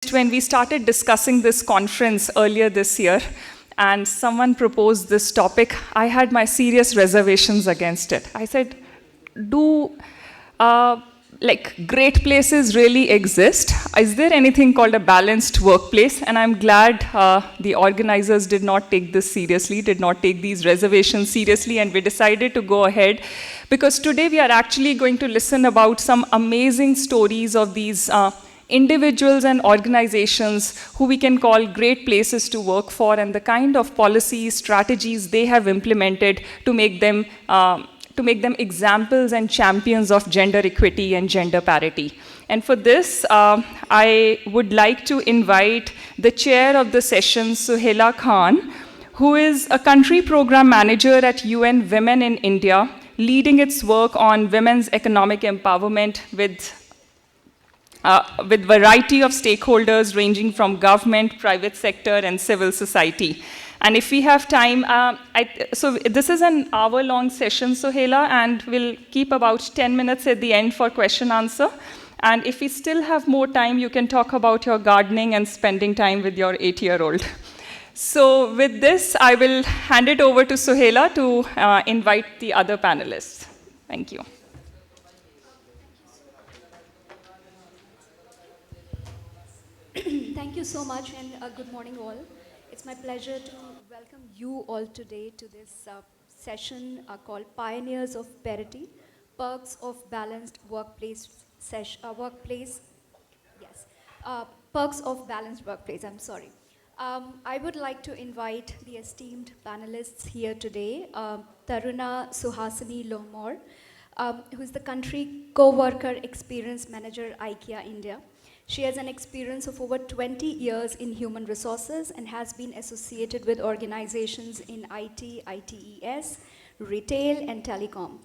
when we started discussing this conference earlier this year, and someone proposed this topic, I had my serious reservations against it. I said, do great places really exist? Is there anything called a balanced workplace? And I'm glad the organizers did not take this seriously, did not take these reservations seriously, and we decided to go ahead, because today we are actually going to listen about some amazing stories of these individuals and organizations who we can call great places to work for, and the kind of policies, strategies they have implemented to make them examples and champions of gender equity and gender parity. And for this, I would like to invite the chair of the session, Suhaila Khan, who is a country program manager at UN Women in India, leading its work on women's economic empowerment with variety of stakeholders ranging from government, private sector, and civil society. And if we have time, so this is an hour-long session, Suhaila, and we'll keep about 10 minutes at the end for question-answer. And if we still have more time, you can talk about your gardening and spending time with your 8-year-old. So with this, I will hand it over to Suhaila to invite the other panelists. Thank you. Thank you so much, and good morning all. It's my pleasure to welcome you all today to this session called Pioneers of Parity, Perks of Balanced Workplace Perks of Balanced Workplace, I'm sorry. I would like to invite the esteemed panelists here today, Taruna Suhasini Lomor, who is the Country Co-worker Experience Manager, IKEA India. She has an experience of over 20 years in human resources and has been associated with organizations in IT, ITES, retail, and telecom.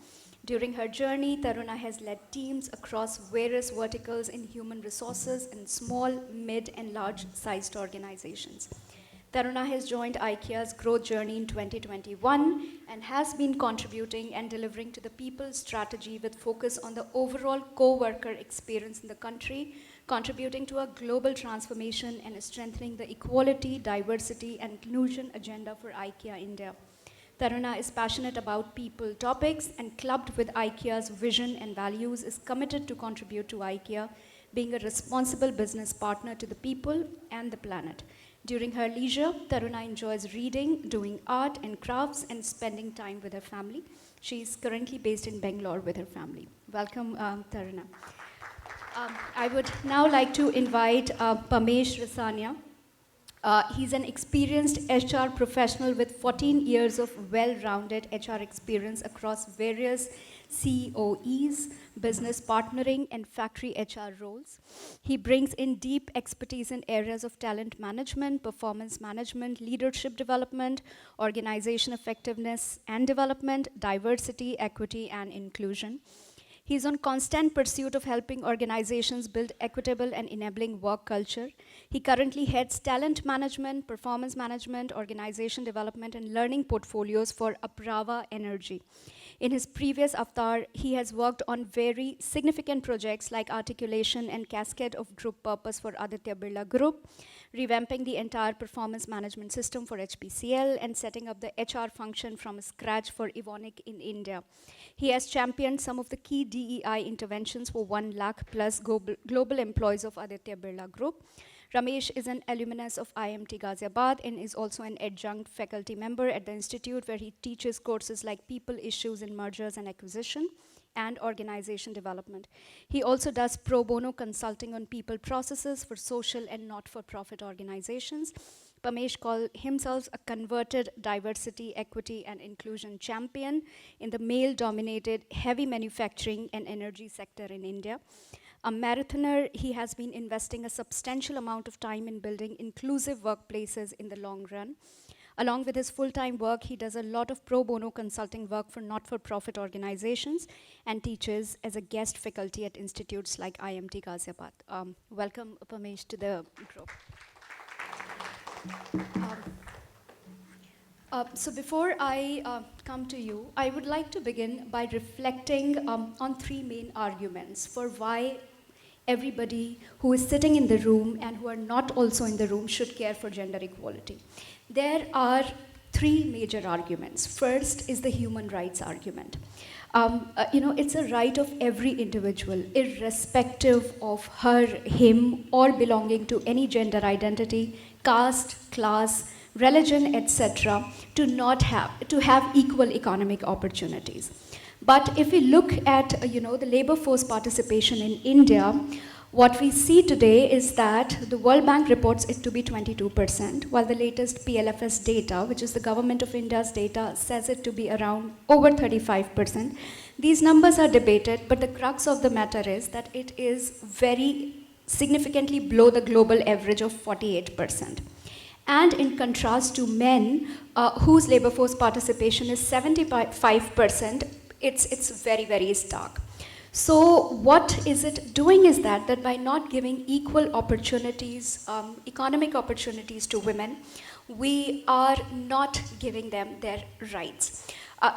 During her journey, Taruna has led teams across various verticals in human resources in small, mid, and large-sized organizations. Taruna has joined IKEA's growth journey in 2021 and has been contributing and delivering to the people's strategy with focus on the overall co-worker experience in the country, contributing to a global transformation and strengthening the equality, diversity, and inclusion agenda for IKEA India. Taruna is passionate about people topics and clubbed with IKEA's vision and values is committed to contribute to IKEA, being a responsible business partner to the people and the planet. During her leisure, Taruna enjoys reading, doing art and crafts, and spending time with her family. She is currently based in Bangalore with her family. Welcome, Taruna. I would now like to invite Pamesh Rasania. He's an experienced HR professional with 14 years of well-rounded HR experience across various COEs, business partnering, and factory HR roles. He brings in deep expertise in areas of talent management, performance management, leadership development, organization effectiveness and development, diversity, equity, and inclusion. He's on constant pursuit of helping organizations build equitable and enabling work culture. He currently heads talent management, performance management, organization development, and learning portfolios for Aprava Energy. In his previous avatar, he has worked on very significant projects like articulation and cascade of group purpose for Aditya Birla Group, revamping the entire performance management system for HPCL, and setting up the HR function from scratch for Evonik in India. He has championed some of the key DEI interventions for 1 lakh plus global employees of Aditya Birla Group. Ramesh is an alumnus of IMT Ghaziabad and is also an adjunct faculty member at the institute, where he teaches courses like People Issues in Mergers and Acquisition and Organization Development. He also does pro bono consulting on people processes for social and not-for-profit organizations. Pamesh calls himself a converted diversity, equity, and inclusion champion in the male-dominated heavy manufacturing and energy sector in India. A marathoner, he has been investing a substantial amount of time in building inclusive workplaces in the long run. Along with his full-time work, he does a lot of pro bono consulting work for not-for-profit organizations and teaches as a guest faculty at institutes like IMT Ghaziabad. Welcome, Pamesh, to the group. So before I come to you, I would like to begin by reflecting on 3 main arguments for why everybody who is sitting in the room and who are not also in the room should care for gender equality. There are three major arguments. First is the human rights argument. It's a right of every individual, irrespective of her, him, or belonging to any gender identity, caste, class, religion, etc., to have equal economic opportunities. But if we look at the labor force participation in India, what we see today is that the World Bank reports it to be 22%, while the latest PLFS data, which is the Government of India's data, says it to be around over 35%. These numbers are debated, but the crux of the matter is that it is very significantly below the global average of 48%. And in contrast to men, whose labor force participation is 75%, it's very, very stark. So what is it doing is that by not giving equal opportunities, economic opportunities to women, we are not giving them their rights.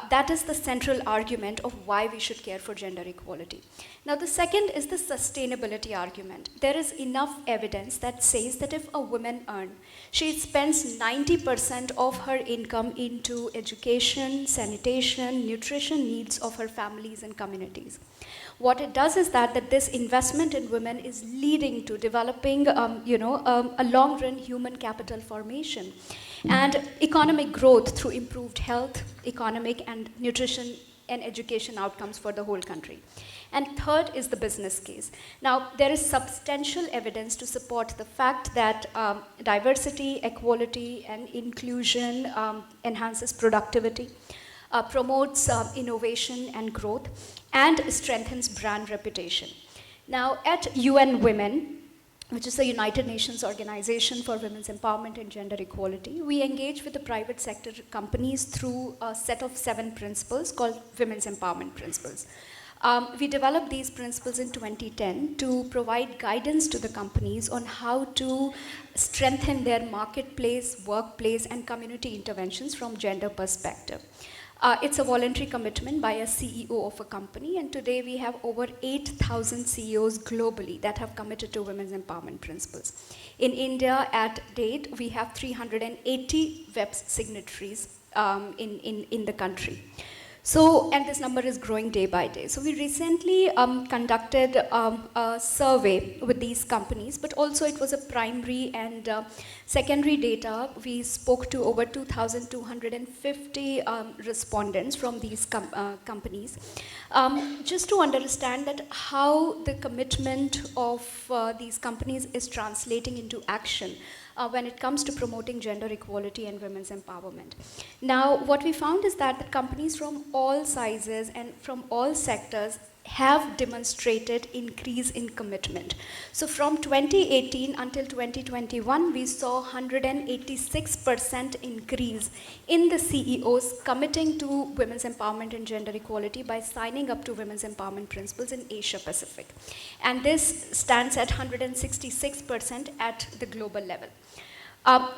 That is the central argument of why we should care for gender equality. Now, the second is the sustainability argument. There is enough evidence that says that if a woman earns, she spends 90% of her income into education, sanitation, nutrition needs of her families and communities. What it does is that this investment in women is leading to developing, a long-run human capital formation and economic growth through improved health, economic and nutrition and education outcomes for the whole country. And third is the business case. Now, there is substantial evidence to support the fact that diversity, equality, and inclusion enhances productivity, promotes innovation and growth, and strengthens brand reputation. Now, at UN Women, which is the United Nations Organization for Women's Empowerment and Gender Equality, we engage with the private sector companies through a set of 7 principles called Women's Empowerment Principles. We developed these principles in 2010 to provide guidance to the companies on how to strengthen their marketplace, workplace, and community interventions from gender perspective. It's a voluntary commitment by a CEO of a company, and today we have over 8,000 CEOs globally that have committed to women's empowerment principles. In India, at date, we have 380 WEP signatories in the country. So, and this number is growing day by day. So we recently conducted a survey with these companies, but also it was a primary and secondary data. We spoke to over 2,250 respondents from these companies, just to understand that how the commitment of these companies is translating into action when it comes to promoting gender equality and women's empowerment. Now, what we found is that the companies from all sizes and from all sectors have demonstrated increase in commitment. So from 2018 until 2021, we saw 186% increase in the CEOs committing to women's empowerment and gender equality by signing up to women's empowerment principles in Asia Pacific. And this stands at 166% at the global level.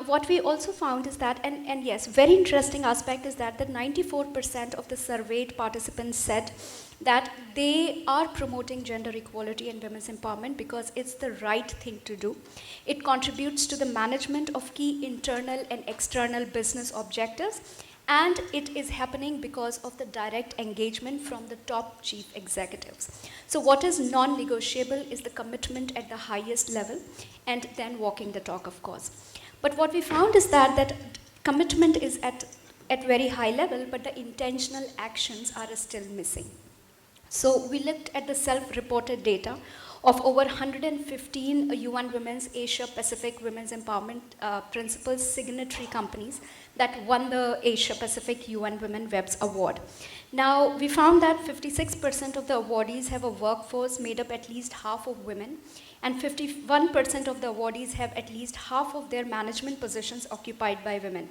What we also found is that, and yes, very interesting aspect is that 94% of the surveyed participants said that they are promoting gender equality and women's empowerment because it's the right thing to do. It contributes to the management of key internal and external business objectives, and it is happening because of the direct engagement from the top chief executives. So what is non-negotiable is the commitment at the highest level, and then walking the talk, of course. But what we found is that commitment is at very high level, but the intentional actions are still missing. So we looked at the self-reported data of over 115 UN Women's Asia Pacific Women's Empowerment Principles signatory companies that won the Asia Pacific UN Women WEBs Award. Now, we found that 56% of the awardees have a workforce made up at least half of women, and 51% of the awardees have at least half of their management positions occupied by women.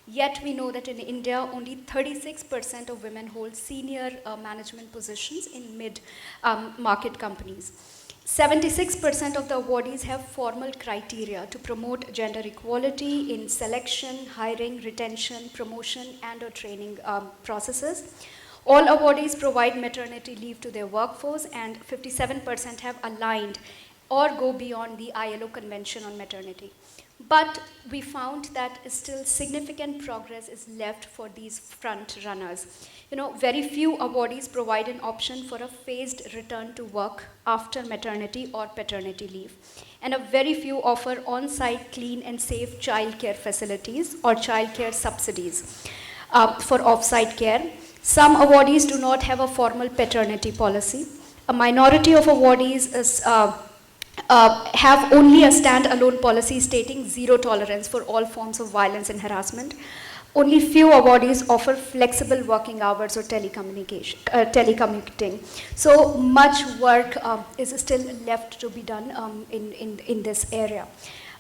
Yet we know that in India, only 36% of women hold senior management positions in mid-market companies. 76% of the awardees have formal criteria to promote gender equality in selection, hiring, retention, promotion, and/or training processes. All awardees provide maternity leave to their workforce, and 57% have aligned or go beyond the ILO Convention on Maternity. But we found that still significant progress is left for these front runners. Very few awardees provide an option for a phased return to work after maternity or paternity leave. And a very few offer on-site clean and safe childcare facilities or childcare subsidies for off-site care. Some awardees do not have a formal paternity policy. A minority of awardees have only a standalone policy stating zero tolerance for all forms of violence and harassment. Only few awardees offer flexible working hours or telecommuting. So much work is still left to be done in this area.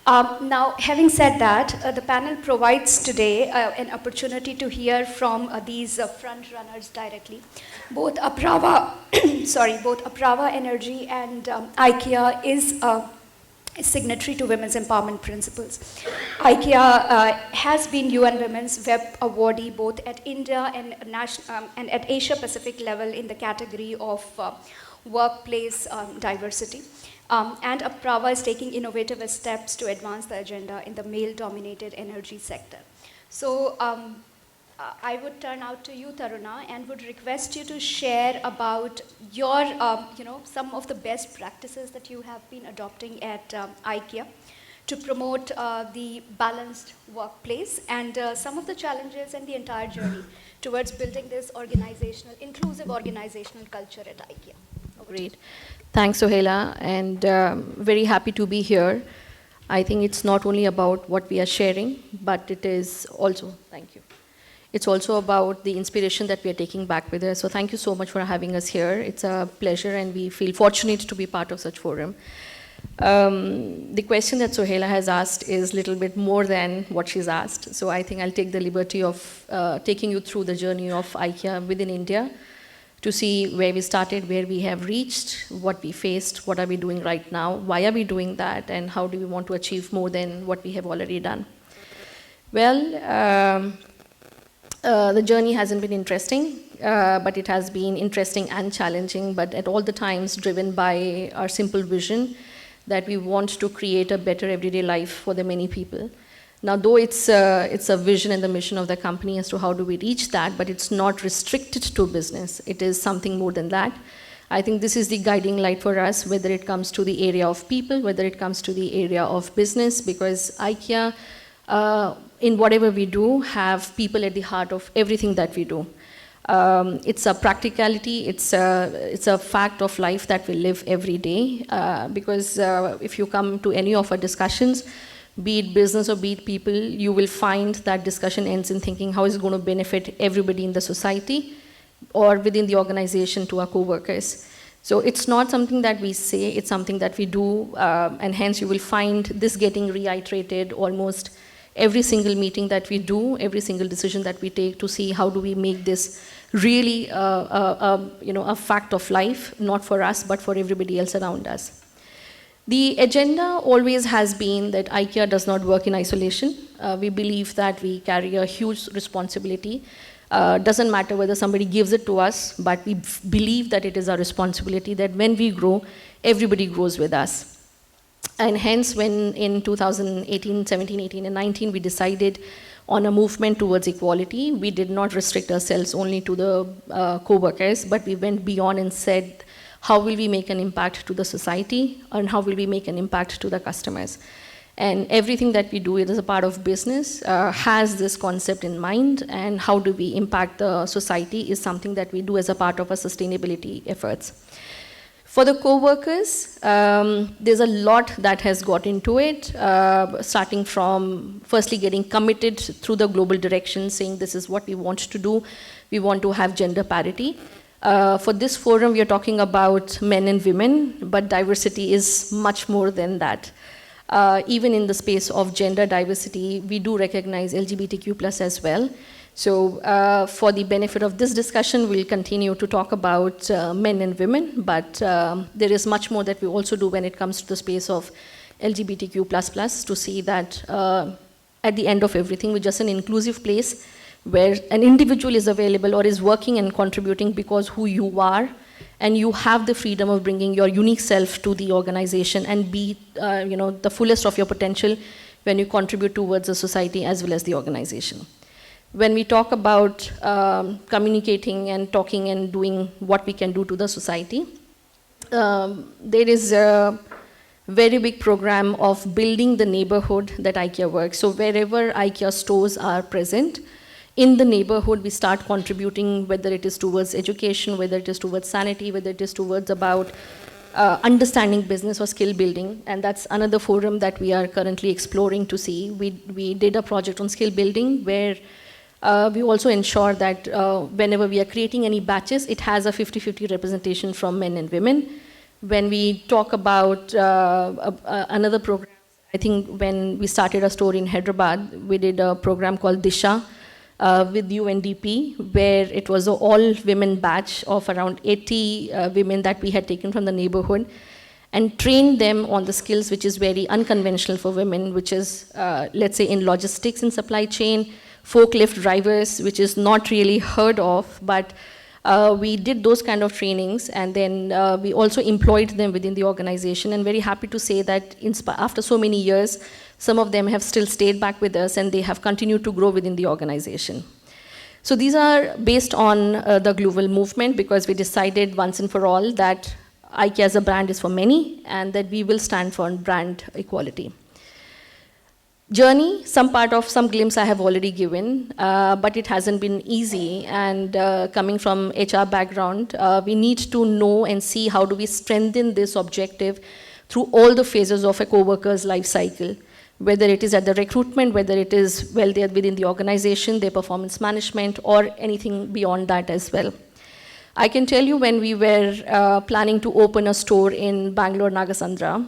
Now, having said that, the panel provides today an opportunity to hear from these front runners directly. Both Apraava, both Apraava Energy and IKEA is signatory to Women's Empowerment Principles. IKEA has been UN Women's Web awardee both at India and at Asia Pacific level in the category of workplace diversity. And Apraava is taking innovative steps to advance the agenda in the male-dominated energy sector. So I would turn out to you, Taruna, and would request you to share about your, some of the best practices that you have been adopting at IKEA to promote the balanced workplace and some of the challenges and the entire journey towards building this inclusive organizational culture at IKEA. Great. Thanks, Sohaila, and very happy to be here. I think it's not only about what we are sharing, but it is also, thank you. It's also about the inspiration that we are taking back with us. So thank you so much for having us here. It's a pleasure, and we feel fortunate to be part of such forum. The question that Sohaila has asked is a little bit more than what she's asked. So I think I'll take the liberty of taking you through the journey of IKEA within India, to see where we started, where we have reached, what we faced, what are we doing right now, why are we doing that, and how do we want to achieve more than what we have already done. Well, the journey hasn't been interesting, but it has been interesting and challenging, but at all the times driven by our simple vision that we want to create a better everyday life for the many people. Now, though it's a vision and the mission of the company as to how do we reach that, but it's not restricted to business. It is something more than that. I think this is the guiding light for us, whether it comes to the area of people, whether it comes to the area of business, because IKEA, in whatever we do, have people at the heart of everything that we do. It's a practicality, it's a fact of life that we live every day, because if you come to any of our discussions, be it business or be it people, you will find that discussion ends in thinking how is it going to benefit everybody in the society or within the organization to our co-workers. So it's not something that we say, it's something that we do, and hence you will find this getting reiterated almost every single meeting that we do, every single decision that we take to see how do we make this really a fact of life, not for us, but for everybody else around us. The agenda always has been that IKEA does not work in isolation. We believe that we carry a huge responsibility. Doesn't matter whether somebody gives it to us, but we believe that it is our responsibility that when we grow, everybody grows with us. And hence, when in 2018, 17, 18, and 19, we decided on a movement towards equality, we did not restrict ourselves only to the co-workers, but we went beyond and said, how will we make an impact to the society, and how will we make an impact to the customers? And everything that we do, it is a part of business, has this concept in mind, and how do we impact the society is something that we do as a part of our sustainability efforts. For the co-workers, there's a lot that has got into it, starting from firstly getting committed through the global direction, saying this is what we want to do. We want to have gender parity. For this forum, we are talking about men and women, but diversity is much more than that. Even in the space of gender diversity, we do recognize LGBTQ+ as well. So for the benefit of this discussion, we'll continue to talk about men and women, but there is much more that we also do when it comes to the space of LGBTQ++, to see that at the end of everything, we're just an inclusive place where an individual is available or is working and contributing because who you are, and you have the freedom of bringing your unique self to the organization and be the fullest of your potential when you contribute towards the society as well as the organization. When we talk about communicating and talking and doing what we can do to the society, there is a very big program of building the neighborhood that IKEA works. So wherever IKEA stores are present, in the neighborhood we start contributing, whether it is towards education, whether it is towards sanity, whether it is towards about understanding business or skill building. And that's another forum that we are currently exploring to see. We did a project on skill building where we also ensure that whenever we are creating any batches, it has a 50-50 representation from men and women. When we talk about another program, I think when we started a store in Hyderabad, we did a program called Disha with UNDP, where it was an all-women batch of around 80 women that we had taken from the neighborhood and trained them on the skills which is very unconventional for women, which is, let's say, in logistics and supply chain, forklift drivers, which is not really heard of, but we did those kind of trainings, and then we also employed them within the organization, and very happy to say that after so many years, some of them have still stayed back with us and they have continued to grow within the organization. So these are based on the global movement, because we decided once and for all that IKEA as a brand is for many and that we will stand for brand equality. Journey, some glimpse I have already given, but it hasn't been easy. And coming from HR background, we need to know and see how do we strengthen this objective through all the phases of a co-worker's life cycle, whether it is at the recruitment, whether it is they're within the organization, their performance management, or anything beyond that as well. I can tell you when we were planning to open a store in Bangalore, Nagasandra,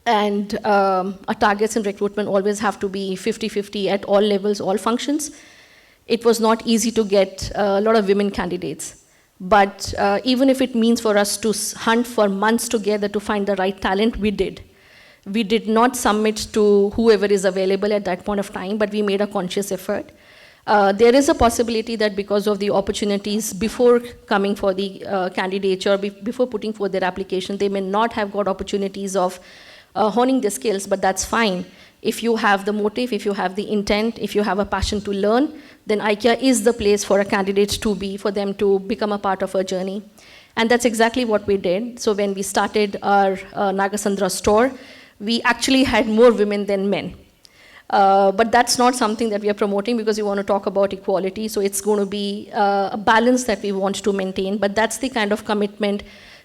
and our targets in recruitment always have to be 50-50 at all levels, all functions. It was not easy to get a lot of women candidates. But even if it means for us to hunt for months together to find the right talent, we did. We did not submit to whoever is available at that point of time, but we made a conscious effort. There is a possibility that because of the opportunities before coming for the candidature, before putting forth their application, they may not have got opportunities of honing their skills, but that's fine. If you have the motive, if you have the intent, if you have a passion to learn, then IKEA is the place for a candidate to be, for them to become a part of our journey. And that's exactly what we did. So when we started our Nagasandra store, we actually had more women than men. But that's not something that we are promoting because we want to talk about equality. So it's going to be a balance that we want to maintain. But that's the kind of commitment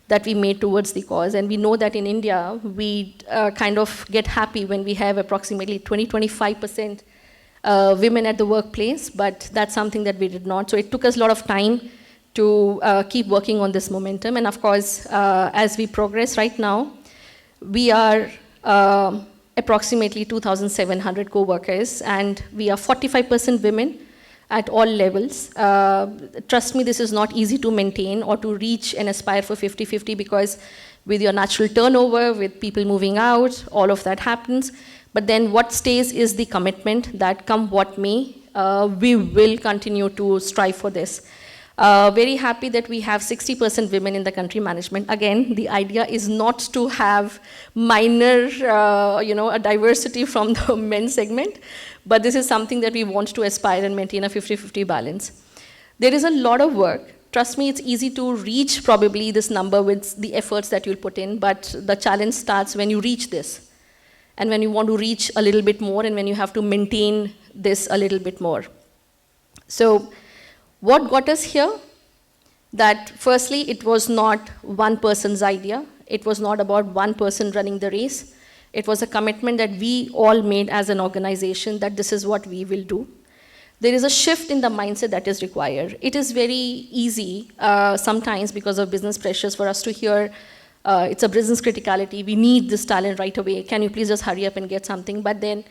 that we made towards the cause. And we know that in India, we kind of get happy when we have approximately 20-25% women at the workplace, but that's something that we did not. So it took us a lot of time to keep working on this momentum. And of course, as we progress right now, we are approximately 2,700 co-workers, and we are 45% women at all levels. Trust me, this is not easy to maintain or to reach and aspire for 50-50, because with your natural turnover, with people moving out, all of that happens. But then what stays is the commitment that come what may, we will continue to strive for this. Very happy that we have 60% women in the country management. Again, the idea is not to have minor, a diversity from the men's segment, but this is something that we want to aspire and maintain a 50-50 balance. There is a lot of work. Trust me, it's easy to reach probably this number with the efforts that you'll put in, but the challenge starts when you reach this, and when you want to reach a little bit more, and when you have to maintain this a little bit more. So, what got us here? That firstly, it was not one person's idea. It was not about one person running the race. It was a commitment that we all made as an organization that this is what we will do. There is a shift in the mindset that is required. It is very easy sometimes because of business pressures for us to hear it's a business criticality. We need this talent right away. Can you please just hurry up and get something? But then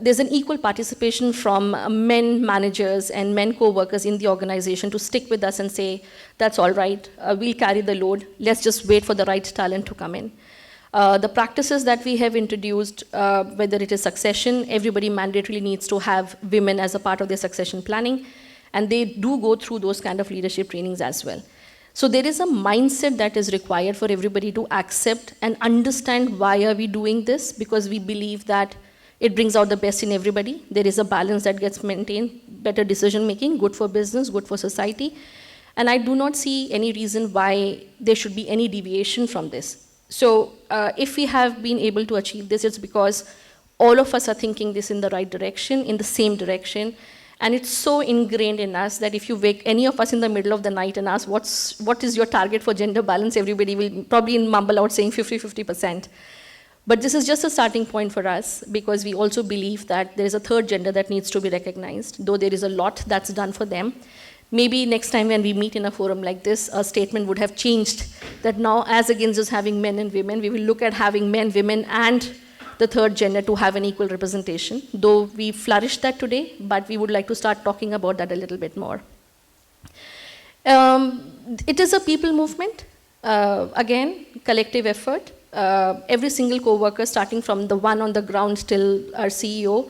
there's an equal participation from men managers and men co-workers in the organization to stick with us and say, that's all right, we'll carry the load, let's just wait for the right talent to come in. The practices that we have introduced, whether it is succession, everybody mandatorily needs to have women as a part of their succession planning, and they do go through those kind of leadership trainings as well. So there is a mindset that is required for everybody to accept and understand why are we doing this, because we believe that it brings out the best in everybody. There is a balance that gets maintained, better decision making, good for business, good for society. And I do not see any reason why there should be any deviation from this. So if we have been able to achieve this, it's because all of us are thinking this in the right direction, in the same direction. And it's so ingrained in us that if you wake any of us in the middle of the night and ask, what is your target for gender balance, everybody will probably mumble out saying 50-50%. But this is just a starting point for us, because we also believe that there is a third gender that needs to be recognized, though there is a lot that's done for them. Maybe next time when we meet in a forum like this, a statement would have changed that now, as against just having men and women, we will look at having men, women, and the third gender to have an equal representation, though we flourished that today, but we would like to start talking about that a little bit more. It is a people movement, again, collective effort. Every single co-worker, starting from the one on the ground till our CEO,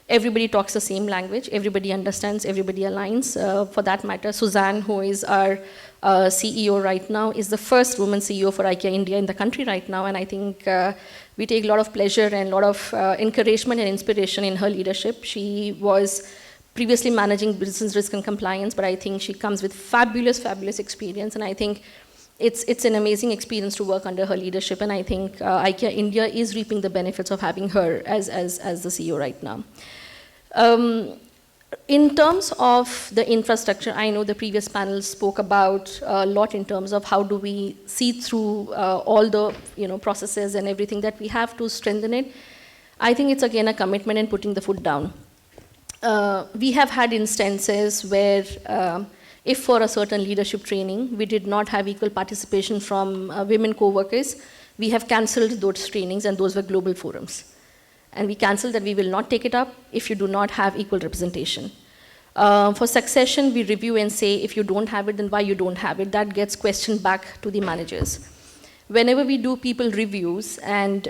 everybody talks the same language, everybody understands, everybody aligns. For that matter, Suzanne, who is our CEO right now, is the first woman CEO for IKEA India in the country right now, and I think we take a lot of pleasure and a lot of encouragement and inspiration in her leadership. She was previously managing business risk and compliance, but I think she comes with fabulous, fabulous experience, and I think it's an amazing experience to work under her leadership, and I think IKEA India is reaping the benefits of having her as the CEO right now. In terms of the infrastructure, I know the previous panel spoke about a lot in terms of how do we see through all the processes and everything that we have to strengthen it. I think it's again a commitment in putting the foot down. We have had instances where if for a certain leadership training, we did not have equal participation from women co-workers, we have cancelled those trainings, and those were global forums. And we cancelled that we will not take it up if you do not have equal representation. For succession, we review and say, if you don't have it, then why you don't have it? That gets questioned back to the managers. Whenever we do people reviews, and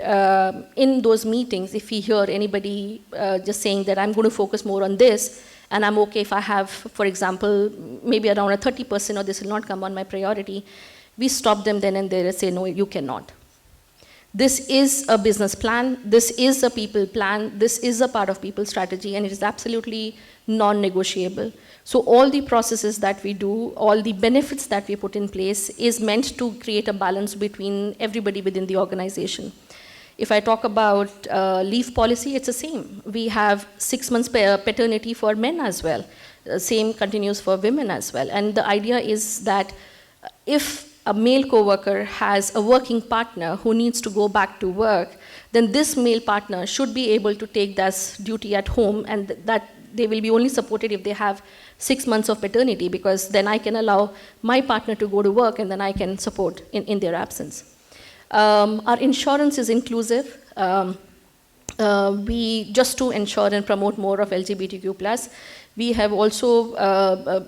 in those meetings, if we hear anybody just saying that I'm going to focus more on this, and I'm okay if I have, for example, maybe around a 30% or this will not come on my priority, we stop them then and there and say, no, you cannot. This is a business plan, this is a people plan, this is a part of people's strategy, and it is absolutely non-negotiable. So all the processes that we do, all the benefits that we put in place is meant to create a balance between everybody within the organization. If I talk about leave policy, it's the same. We have 6 months paternity for men as well. Same continues for women as well. And the idea is that if a male coworker has a working partner who needs to go back to work, then this male partner should be able to take this duty at home, and that they will be only supported if they have 6 months of paternity, because then I can allow my partner to go to work and then I can support in their absence. Our insurance is inclusive. We, just to ensure and promote more of LGBTQ+, we have also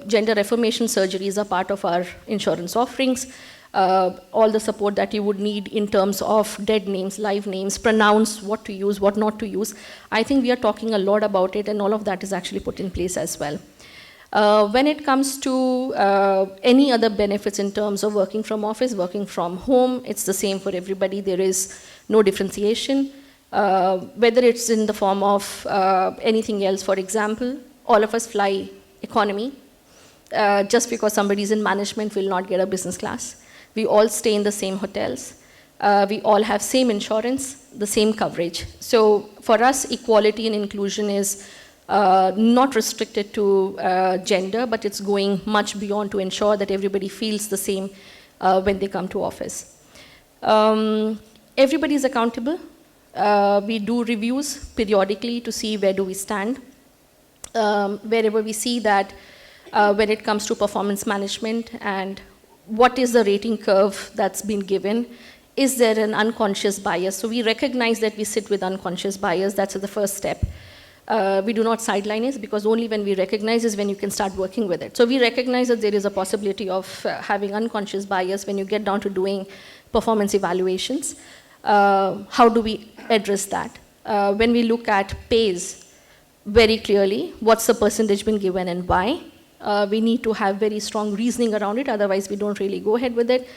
gender affirmation surgeries are part of our insurance offerings. All the support that you would need in terms of dead names, live names, pronounce what to use, what not to use. I think we are talking a lot about it, and all of that is actually put in place as well. When it comes to any other benefits in terms of working from office, working from home, it's the same for everybody. There is no differentiation. Whether it's in the form of anything else, for example, all of us fly economy. Just because somebody's in management will not get a business class. We all stay in the same hotels. We all have same insurance, the same coverage. So for us, equality and inclusion is not restricted to gender, but it's going much beyond to ensure that everybody feels the same when they come to office. Everybody is accountable. We do reviews periodically to see where do we stand. Wherever we see that when it comes to performance management and what is the rating curve that's been given, is there an unconscious bias? So we recognize that we sit with unconscious bias. That's the first step. We do not sideline it, because only when we recognize is when you can start working with it. So we recognize that there is a possibility of having unconscious bias when you get down to doing performance evaluations. How do we address that? When we look at pays, very clearly, what's the percentage been given and why? We need to have very strong reasoning around it, otherwise we don't really go ahead with it.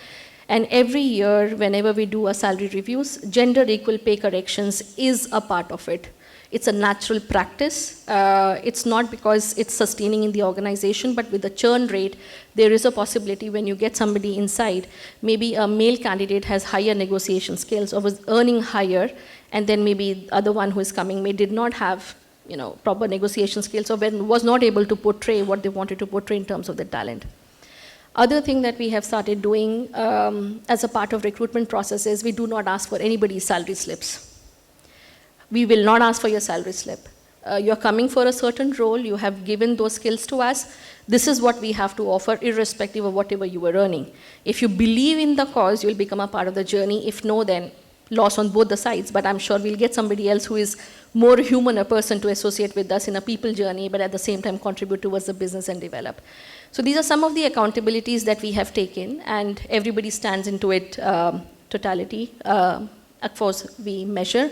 And every year, whenever we do our salary reviews, gender equal pay corrections is a part of it. It's a natural practice. It's not because it's sustaining in the organization, but with the churn rate, there is a possibility when you get somebody inside, maybe a male candidate has higher negotiation skills or was earning higher, and then maybe the other one who is coming did not have proper negotiation skills or was not able to portray what they wanted to portray in terms of the talent. Other thing that we have started doing as a part of recruitment process is we do not ask for anybody's salary slips. We will not ask for your salary slip. You're coming for a certain role, you have given those skills to us, this is what we have to offer irrespective of whatever you were earning. If you believe in the cause, you'll become a part of the journey. If no, then loss on both the sides, but I'm sure we'll get somebody else who is more human, a person to associate with us in a people journey, but at the same time contribute towards the business and develop. So these are some of the accountabilities that we have taken, and everybody stands into it totality. Of course, we measure,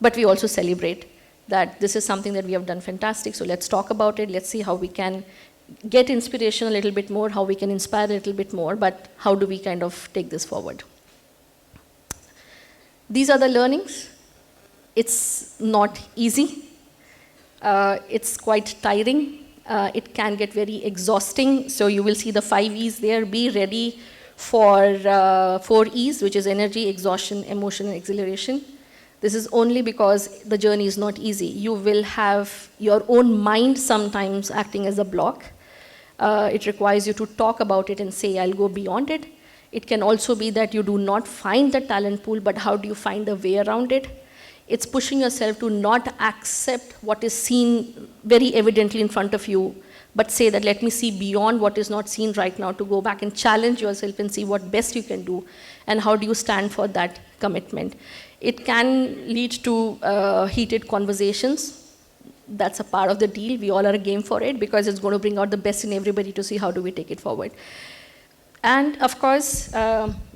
but we also celebrate that this is something that we have done fantastic, so let's talk about it, let's see how we can get inspiration a little bit more, how we can inspire a little bit more, but how do we kind of take this forward. These are the learnings. It's not easy. It's quite tiring. It can get very exhausting. So you will see the 5 E's there. Be ready for 4 E's, which is energy, exhaustion, emotion, and exhilaration. This is only because the journey is not easy. You will have your own mind sometimes acting as a block. It requires you to talk about it and say, I'll go beyond it. It can also be that you do not find the talent pool, but how do you find a way around it? It's pushing yourself to not accept what is seen very evidently in front of you, but say that let me see beyond what is not seen right now, to go back and challenge yourself and see what best you can do, and how do you stand for that commitment. It can lead to heated conversations. That's a part of the deal. We all are game for it because it's going to bring out the best in everybody to see how do we take it forward. And of course,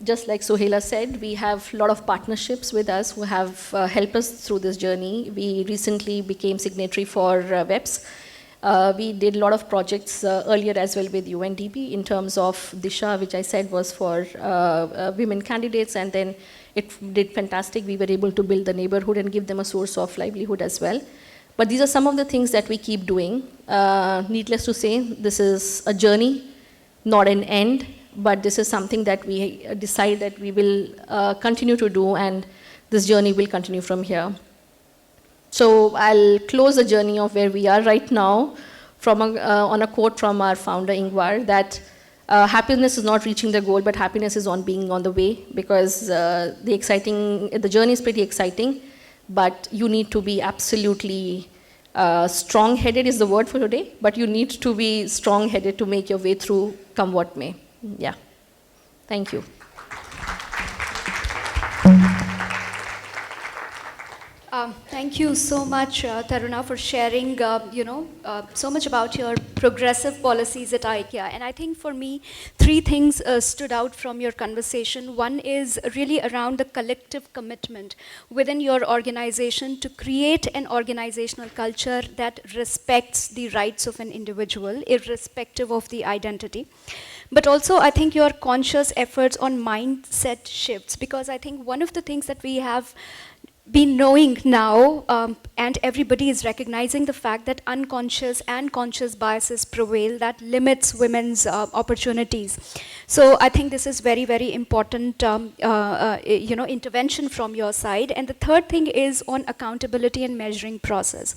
just like Sohaila said, we have a lot of partnerships with us who have helped us through this journey. We recently became signatory for WEPS. We did a lot of projects earlier as well with UNDP in terms of Disha, which I said was for women candidates, and then it did fantastic. We were able to build the neighborhood and give them a source of livelihood as well. But these are some of the things that we keep doing. Needless to say, this is a journey, not an end. But this is something that we decide that we will continue to do, and this journey will continue from here. So I'll close the journey of where we are right now from on a quote from our founder, Ingvar, that happiness is not reaching the goal, but happiness is on being on the way, because the journey is pretty exciting, but you need to be absolutely strong-headed is the word for today, but you need to be strong-headed to make your way through, come what may. Yeah. Thank you. Thank you so much, Taruna, for sharing, so much about your progressive policies at IKEA. And I think for me, 3 things stood out from your conversation. One is really around the collective commitment within your organization to create an organizational culture that respects the rights of an individual, irrespective of the identity. But also, I think your conscious efforts on mindset shifts, because I think one of the things that we have been knowing now, and everybody is recognizing the fact that unconscious and conscious biases prevail that limits women's opportunities. So I think this is very, very important, intervention from your side. And the third thing is on accountability and measuring process.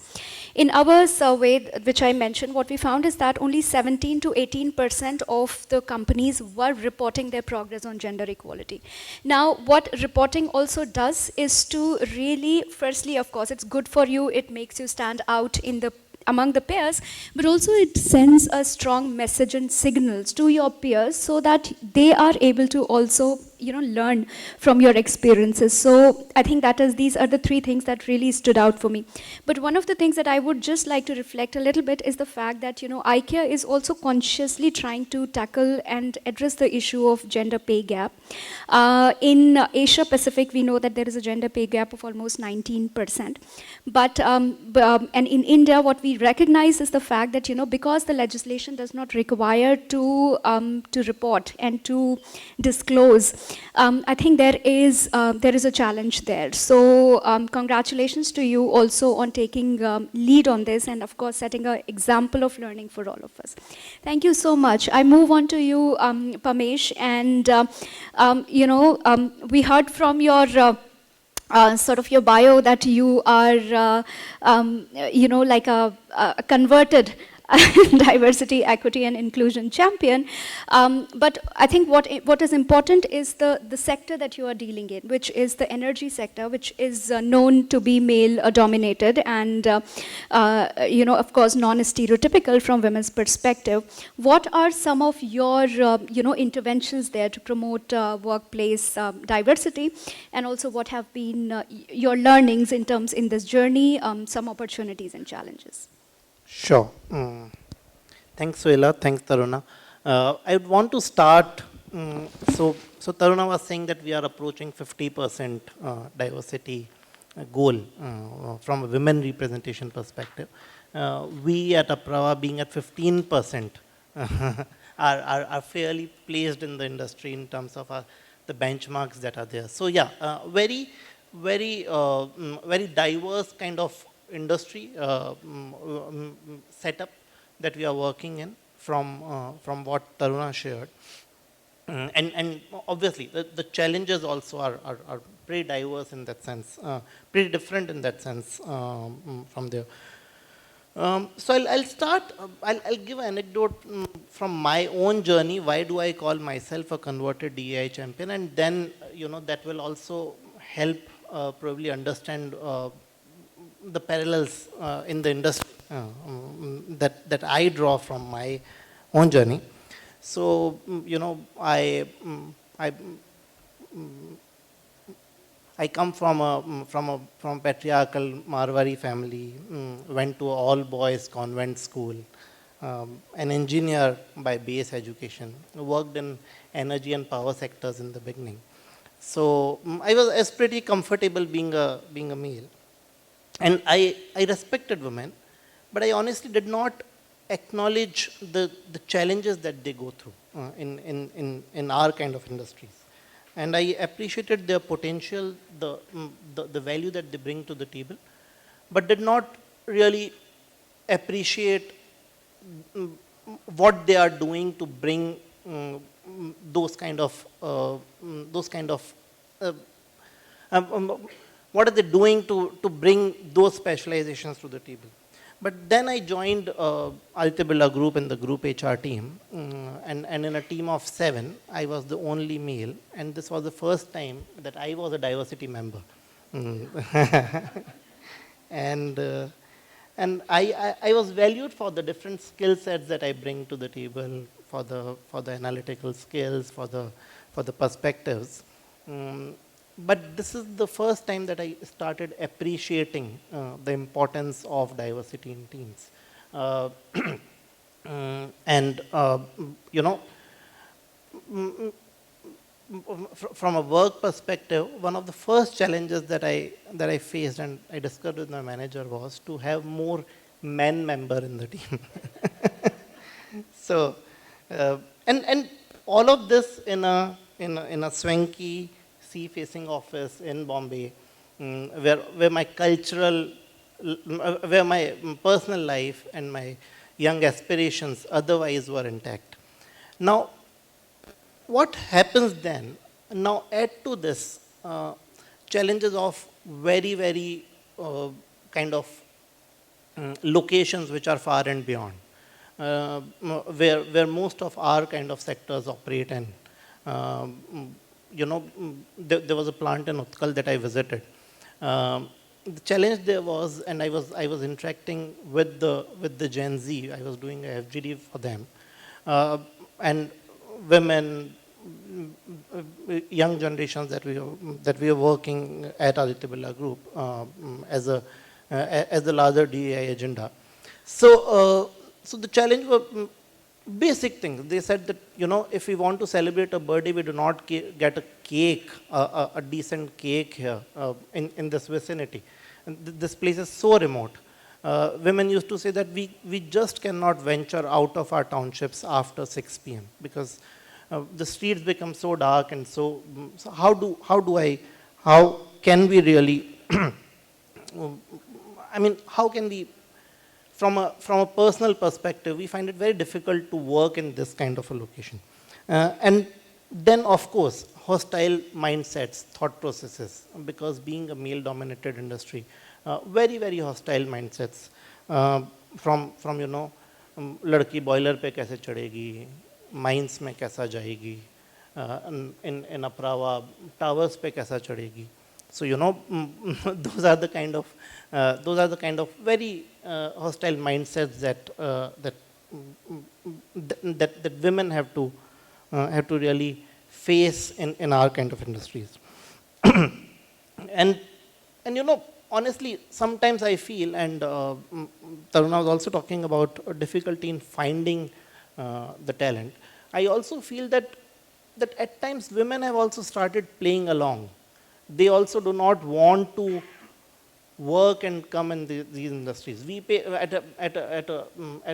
In our survey, which I mentioned, what we found is that only 17 to 18% of the companies were reporting their progress on gender equality. Now, what reporting also does is to really, firstly, of course, it's good for you, it makes you stand out among the peers, but also it sends a strong message and signals to your peers so that they are able to also learn from your experiences. So I think these are the three things that really stood out for me. But one of the things that I would just like to reflect a little bit is the fact that, IKEA is also consciously trying to tackle and address the issue of gender pay gap. In Asia Pacific, we know that there is a gender pay gap of almost 19%. But and in India, what we recognize is the fact that, because the legislation does not require to report and to disclose, I think there is a challenge there. So congratulations to you also on taking lead on this, and of course setting an example of learning for all of us. Thank you so much. I move on to you, Pamesh, and we heard from your sort of your bio that you are, like a converted diversity, equity, and inclusion champion. But I think what is important is the sector that you are dealing in, which is the energy sector, which is known to be male dominated and, of course, non-stereotypical from women's perspective. What are some of your, interventions there to promote workplace diversity? And also what have been your learnings in this journey, some opportunities and challenges? Sure. Thanks, Suela. Thanks, Taruna. I would want to start. So Taruna was saying that we are approaching 50% diversity goal from a women representation perspective. We at Aprava, being at 15%, are fairly placed in the industry in terms of the benchmarks that are there. So yeah, very diverse kind of industry setup that we are working in from what Taruna shared. And obviously the challenges also are pretty diverse in that sense, pretty different in that sense from there. So I'll start, I'll give an anecdote from my own journey. Why do I call myself a converted DEI champion? And then, that will also help probably understand the parallels in the industry that I draw from my own journey. So, I come from a patriarchal Marwari family, went to an all-boys convent school, an engineer by base education, worked in energy and power sectors in the beginning. So I was pretty comfortable being a male. And I respected women, but I honestly did not acknowledge the challenges that they go through in our kind of industries. And I appreciated their potential, the value that they bring to the table, but did not really appreciate what they are doing to bring those kind of what are they doing to bring those specializations to the table. But then I joined Equitable group in the group HR team, and in a team of 7, I was the only male, and this was the first time that I was a diversity member. And I was valued for the different skill sets that I bring to the table, for the analytical skills, for the perspectives. But this is the first time that I started appreciating the importance of diversity in teams. From a work perspective, one of the first challenges that I faced and I discussed with my manager was to have more men member in the team. So, and all of this in a swanky sea-facing office in Bombay, where my personal life and my young aspirations otherwise were intact. Now, what happens then? Now add to this challenges of very kind of locations which are far and beyond, where most of our kind of sectors operate in. There was a plant in Utkal that I visited. The challenge there was, and I was interacting with the Gen Z. I was doing a FGD for them, and women, young generations that we are working at Aditya Birla Group as a larger DEI agenda. So the challenge was basic things. They said that, if we want to celebrate a birthday, we do not get a cake, a decent cake here in this vicinity. And this place is so remote. Women used to say that we just cannot venture out of our townships after 6 p.m. because the streets become so dark, and so how can we really, how can we, from a personal perspective, we find it very difficult to work in this kind of a location. And then, of course, hostile mindsets, thought processes, because being a male-dominated industry, very, very hostile mindsets, from ladki boiler pe kaise chadegi, mines mein kaisa jayegi, in Apraava, towers pe kaisa chadegi. So, those are the kind of very hostile mindsets that women have to really face in our kind of industries. and honestly, sometimes I feel, and Taruna was also talking about difficulty in finding the talent. I also feel that at times women have also started playing along. They also do not want to work and come in these industries. We pay at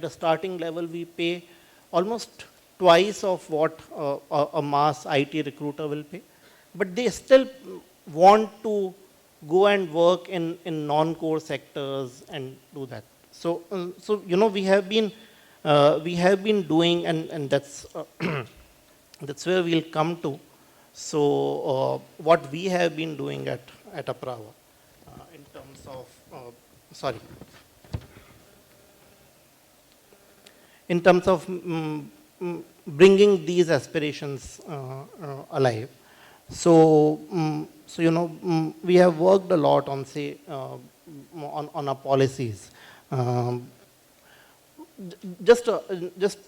a starting level. We pay almost twice of what a mass IT recruiter will pay, but they still want to go and work in non-core sectors and do that. So we have been doing, and that's that's where we'll come to. So what we have been doing at Apraava in terms of in terms of bringing these aspirations alive. So we have worked a lot on, say, on our policies. Just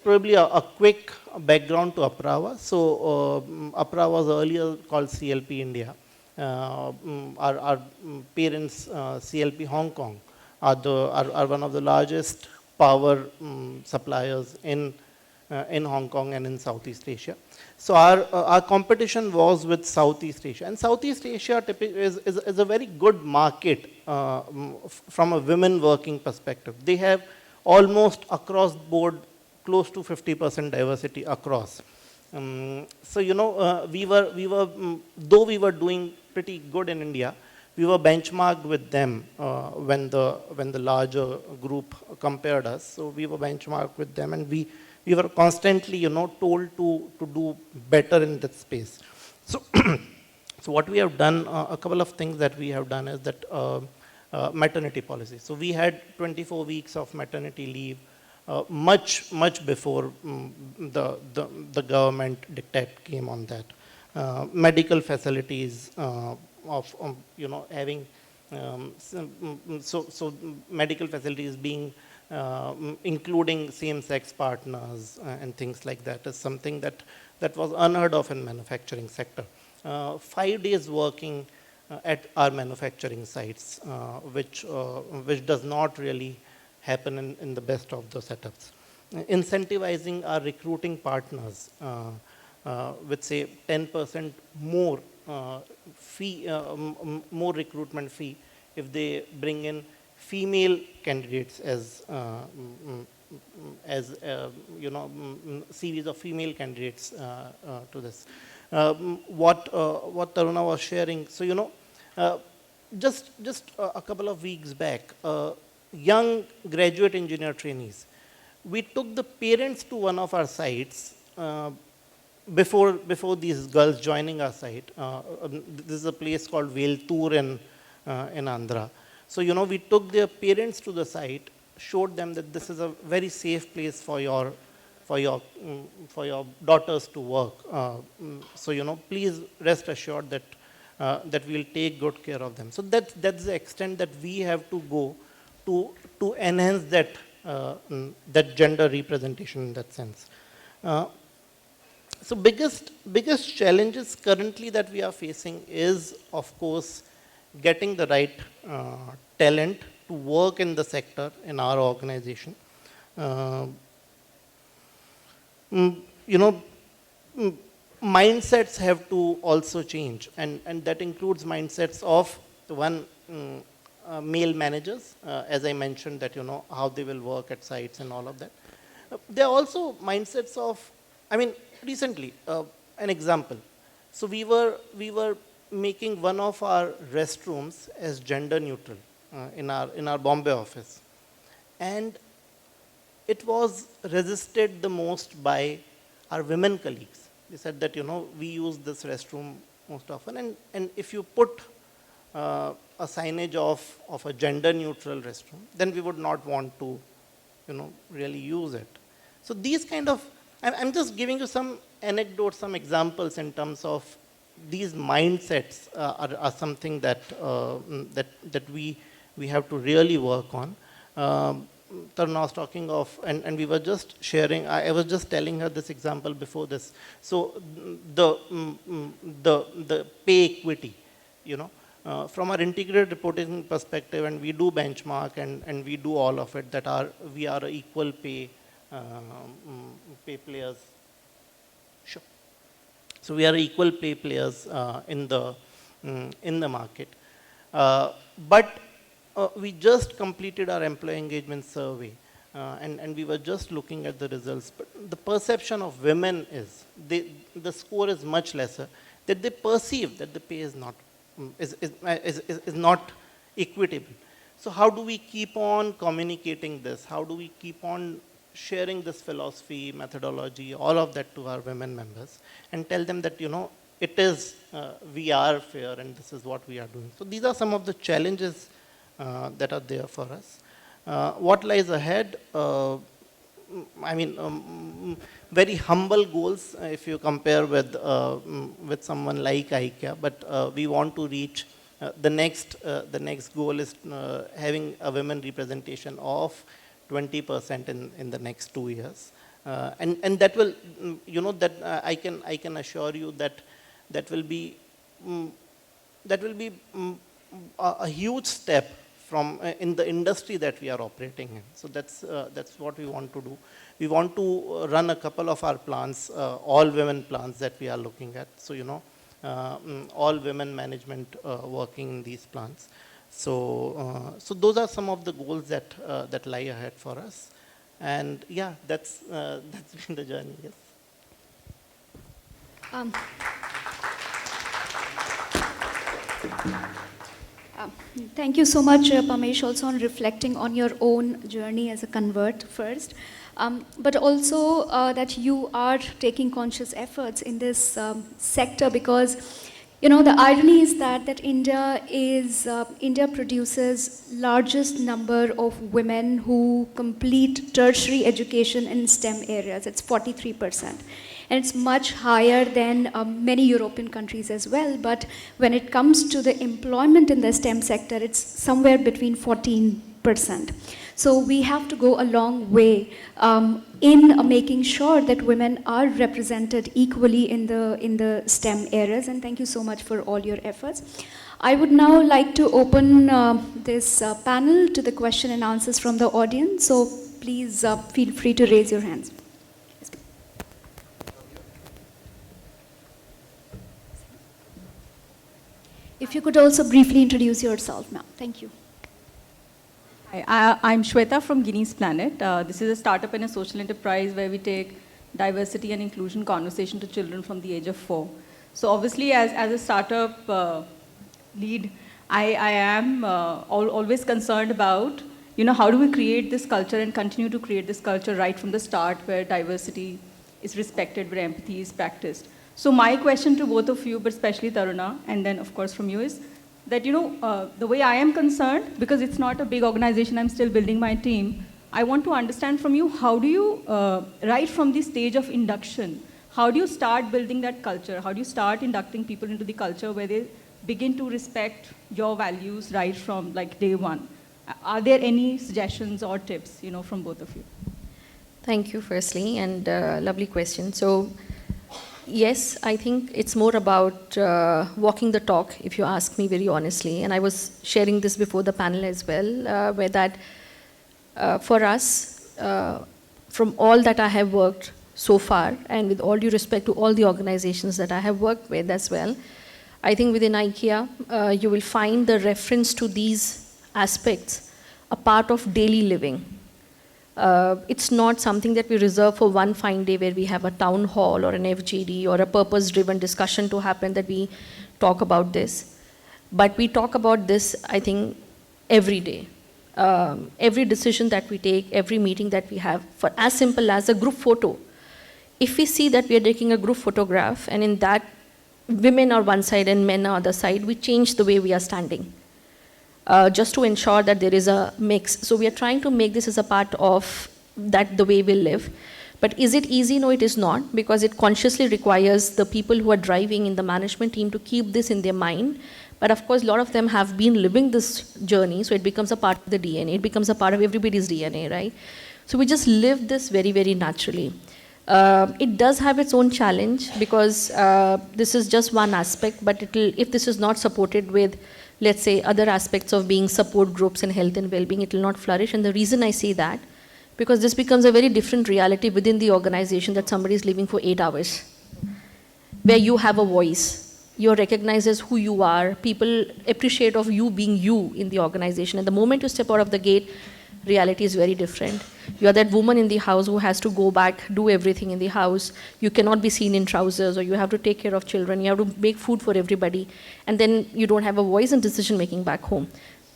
probably a quick background to Apraava. So Apraava was earlier called CLP India. Our parents, CLP Hong Kong, are one of the largest power suppliers in Hong Kong and in Southeast Asia. So our competition was with Southeast Asia, and Southeast Asia is a very good market from a women working perspective. They have almost across the board close to 50% diversity across. So we were though we were doing pretty good in India, we were benchmarked with them when the larger group compared us. So we were benchmarked with them, and we were constantly told to do better in that space. So so what we have done, a couple of things that we have done is that maternity policy. So we had 24 weeks of maternity leave, much before the government diktat came on that. Medical facilities of having so medical facilities being including same-sex partners and things like that is something that was unheard of in manufacturing sector. 5 days working at our manufacturing sites, which does not really happen in the best of the setups. Incentivizing our recruiting partners with, say, 10% more fee, more recruitment fee if they bring in female candidates as series of female candidates to this. What Taruna was sharing. So just a couple of weeks back, young graduate engineer trainees, we took the parents to one of our sites before these girls joining our site. This is a place called Veltur in Andhra. So we took their parents to the site, showed them that this is a very safe place for your daughters to work. So please rest assured that we'll take good care of them. So that's the extent that we have to go to enhance that gender representation in that sense. So biggest challenges currently that we are facing is, of course, getting the right talent to work in the sector in our organization. Uh, you know, mindsets have to also change, and that includes mindsets of one, male managers, as I mentioned, that how they will work at sites and all of that. There are also mindsets of, I mean, recently, an example. So we were making one of our restrooms as gender neutral in our Bombay office, and it was resisted the most by our women colleagues. They said that we use this restroom most often, and if you put a signage of a gender neutral restroom, then we would not want to really use it. So these kind of, I'm just giving you some anecdotes, some examples in terms of these mindsets are something that we have to really work on. Taruna was talking of, and we were just sharing, I was just telling her this example before this. So the pay equity, from our integrated reporting perspective, and we do benchmark and we do all of it, that we are equal pay players. Sure. So we are equal pay players in the market. But we just completed our employee engagement survey, and we were just looking at the results. But the perception of women is, the score is much lesser, that they perceive that the pay is not equitable. So how do we keep on communicating this? How do we keep on sharing this philosophy, methodology, all of that to our women members, and tell them that, it is, we are fair and this is what we are doing. So these are some of the challenges that are there for us. What lies ahead? Very humble goals if you compare with someone like IKEA, but we want to reach the next goal is having a women representation of 20% in the next 2 years, and that will, I can assure you that will be a huge step from in the industry that we are operating in. So that's what we want to do. We want to run a couple of our plants, all women plants that we are looking at. So all women management working in these plants. So those are some of the goals that lie ahead for us. And yeah, that's been the journey. Yes. Thank you so much, Pamesh, also on reflecting on your own journey as a convert first, but also that you are taking conscious efforts in this sector, because the irony is that India produces largest number of women who complete tertiary education in STEM areas. It's 43%. And it's much higher than many European countries as well. But when it comes to the employment in the STEM sector, it's somewhere between 14%. So we have to go a long way in making sure that women are represented equally in the STEM areas. And thank you so much for all your efforts. I would now like to open this panel to the question and answers from the audience. So please feel free to raise your hands. If you could also briefly introduce yourself, ma'am. Thank you. Hi, I'm Shweta from Guinea's Planet. This is a startup and a social enterprise where we take diversity and inclusion conversation to children from the age of 4. So obviously, as a startup lead, I am always concerned about, how do we create this culture and continue to create this culture right from the start, where diversity is respected, where empathy is practiced. So my question to both of you, but especially Taruna, and then of course from you, is that, the way I am concerned, because it's not a big organization, I'm still building my team, I want to understand from you, how do you, right from the stage of induction, how do you start building that culture? How do you start inducting people into the culture where they begin to respect your values right from like day one? Are there any suggestions or tips, from both of you? Thank you, firstly, and lovely question. So Yes, I think it's more about walking the talk, if you ask me very honestly. And I was sharing this before the panel as well, where that for us, from all that I have worked so far, and with all due respect to all the organizations that I have worked with as well, I think within IKEA, you will find the reference to these aspects a part of daily living. It's not something that we reserve for one fine day where we have a town hall or an FGD or a purpose-driven discussion to happen that we talk about this. But we talk about this, I think, every day. Every decision that we take, every meeting that we have, for as simple as a group photo. If we see that we are taking a group photograph and in that women are one side and men are other side, we change the way we are standing. Just to ensure that there is a mix. So we are trying to make this as a part of that the way we live. But is it easy? No, it is not, because it consciously requires the people who are driving in the management team to keep this in their mind. But of course, a lot of them have been living this journey, so it becomes a part of the DNA. It becomes a part of everybody's DNA, right? So we just live this very, very naturally. It does have its own challenge because this is just one aspect, but if this is not supported with, let's say, other aspects of being support groups and health and well-being, it will not flourish. And the reason I say that, because this becomes a very different reality within the organization that somebody is living for 8 hours, where you have a voice. You're recognized as who you are. People appreciate of you being you in the organization. And the moment you step out of the gate, reality is very different. You're that woman in the house who has to go back, do everything in the house. You cannot be seen in trousers, or you have to take care of children. You have to make food for everybody. And then you don't have a voice in decision making back home.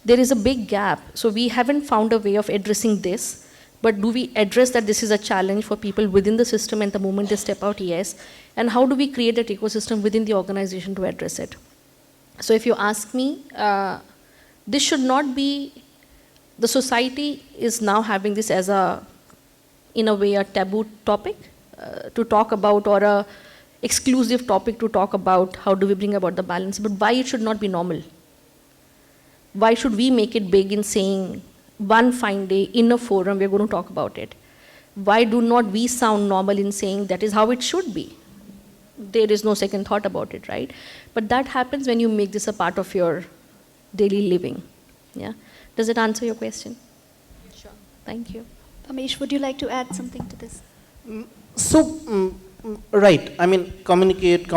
There is a big gap. So we haven't found a way of addressing this. But do we address that this is a challenge for people within the system and the moment they step out? Yes. And how do we create that ecosystem within the organization to address it? So if you ask me, this should not be, the society is now having this as a, in a way, a taboo topic to talk about, or a exclusive topic to talk about how do we bring about the balance. But why it should not be normal? Why should we make it big in saying, one fine day in a forum, we're going to talk about it? Why do not we sound normal in saying that is how it should be? There is no second thought about it, right? But that happens when you make this a part of your daily living. Yeah. Does it answer your question? Sure. Thank you. Pamesh, would you like to add something to this? Right. I mean, communicate.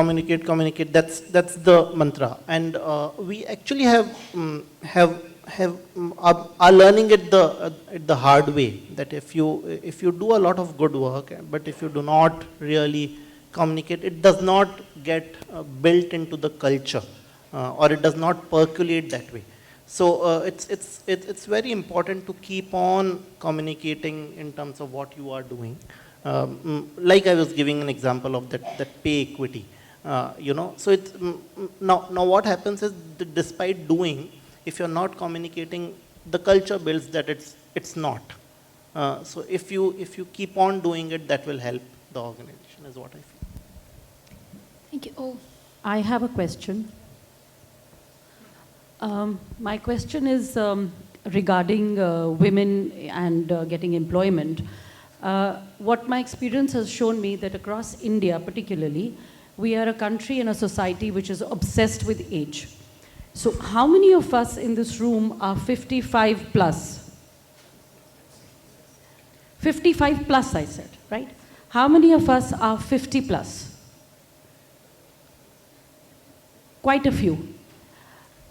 That's the mantra, and we actually are learning it the hard way. That if you do a lot of good work, but if you do not really communicate, it does not get built into the culture, or it does not percolate that way. So it's very important to keep on communicating in terms of what you are doing. Like I was giving an example of that pay equity, So it's now what happens is that despite doing, if you're not communicating, the culture builds that it's not. So if you keep on doing it, that will help the organization, is what I feel. Thank you. Oh, I have a question. My question is regarding women and getting employment. What my experience has shown me that across India particularly, we are a country and a society which is obsessed with age. So how many of us in this room are 55 plus? 55 plus, I said, right? How many of us are 50 plus? Quite a few.